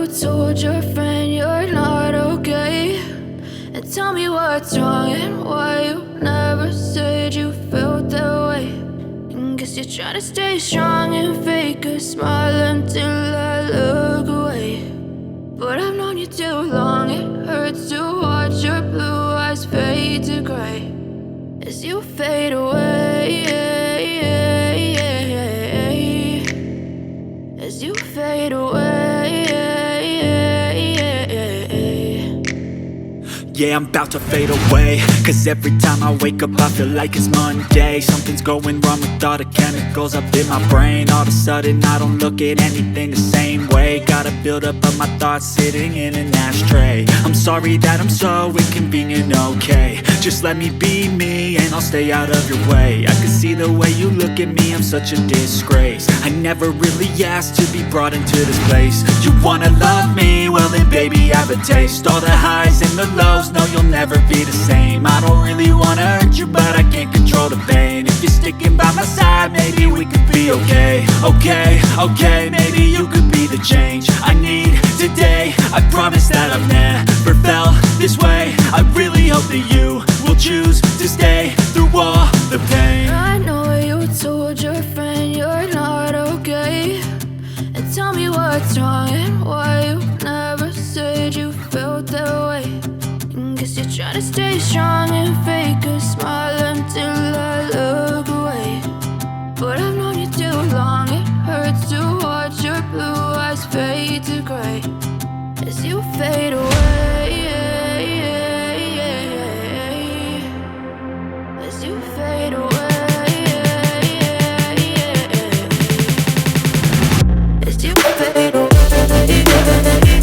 you told your friend you're not okay? And tell me what's wrong and why you never said you felt that way. And guess you're trying to stay strong and fake a smile until I look away. But I've known you too long, it hurts to watch your blue eyes fade to gray as you fade away, as you fade away. Yeah, I'm about to fade away, cause every time I wake up I feel like it's Monday. Something's going wrong with all the chemicals up in my brain. All of a sudden I don't look at anything the same way. Got a build-up of my thoughts sitting in an ashtray. I'm sorry that I'm so inconvenient, okay? Just let me be me and I'll stay out of your way. I can see the way you look at me, I'm such a disgrace. I never really asked to be brought into this place. You wanna love me? Well then baby, have a taste. All the highs and the lows, no, you'll never be the same. I don't really wanna hurt you, but I can't control the pain. If you're sticking by my side, maybe we could be okay. Okay, maybe you could be the change I need today. I promise that I've never felt this way. I really hope that you will choose to stay through all the pain. I know you told your friend you're not okay. And tell me what's wrong and why you never said you felt that way. Guess you're trying to stay strong and fake a smile until I look away. But I've known you too long, it hurts to watch your blue eyes fade to gray as you fade away, as you fade away, as you fade away.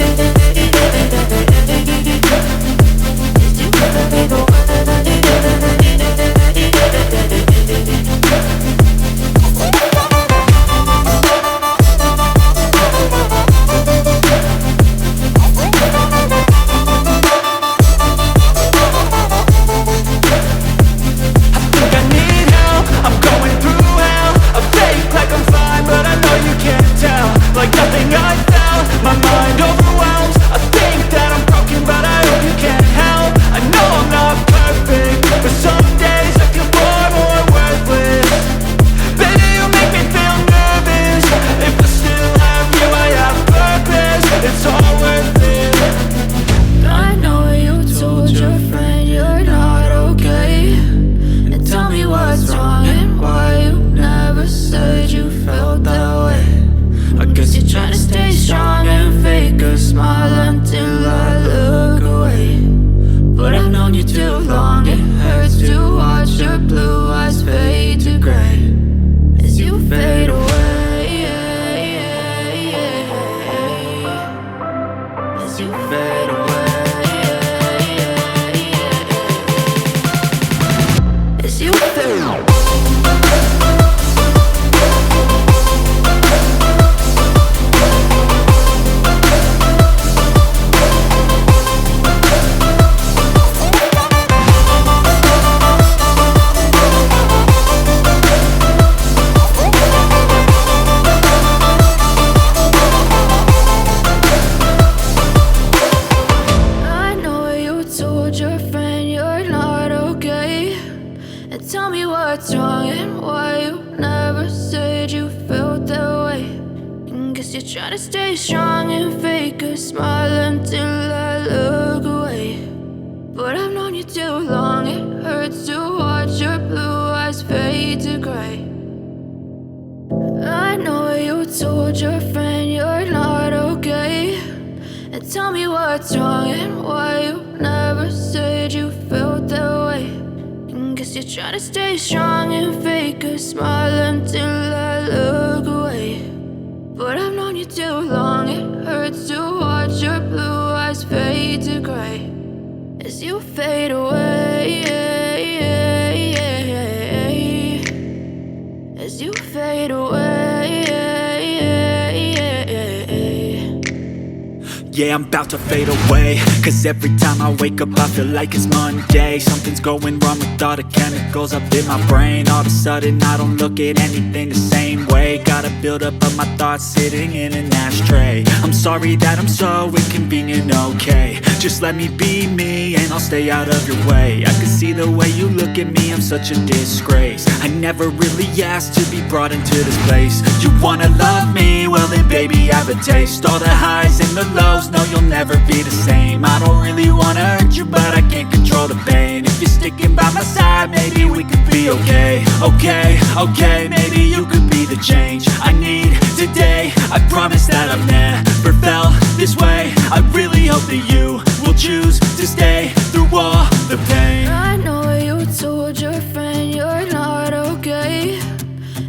Yeah, I'm about to fade away, cause every time I wake up I feel like it's Monday. Something's going wrong with all the chemicals up in my brain. All of a sudden I don't look at anything the same way. Got a build-up of my thoughts sitting in an ashtray. I'm sorry that I'm so inconvenient, okay. Just let me be me and I'll stay out of your way. I can see the way you look at me, I'm such a disgrace. I never really asked to be brought into this place. You wanna love me? Well then baby, have a taste. All the highs and the lows, no you'll never be the same. I don't really wanna hurt you, but I can't control the pain. If you're sticking by my side, maybe we could be okay. Okay, okay, maybe you could be the change I need today. I promise that I've never felt this way. I really hope that you will choose to stay through all the pain. I know you told your friend you're not okay,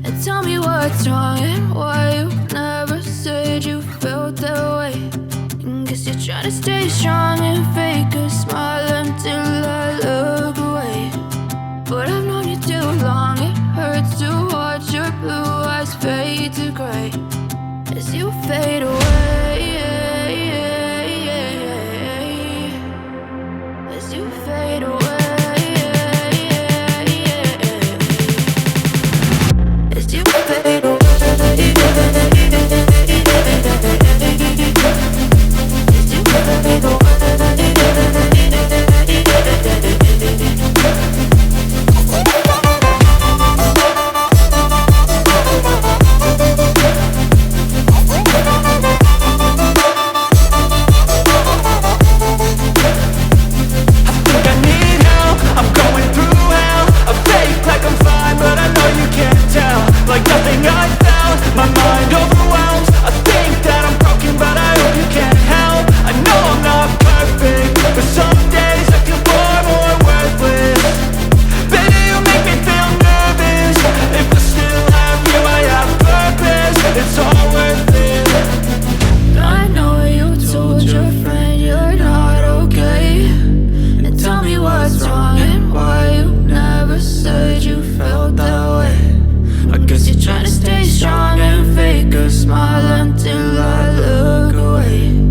and tell me what's wrong and why you never said you felt that way. Guess you're trying to stay strong and fake a smile until I look away. But I've known you too long, it hurts to watch your blue eyes fade to gray as you fade away.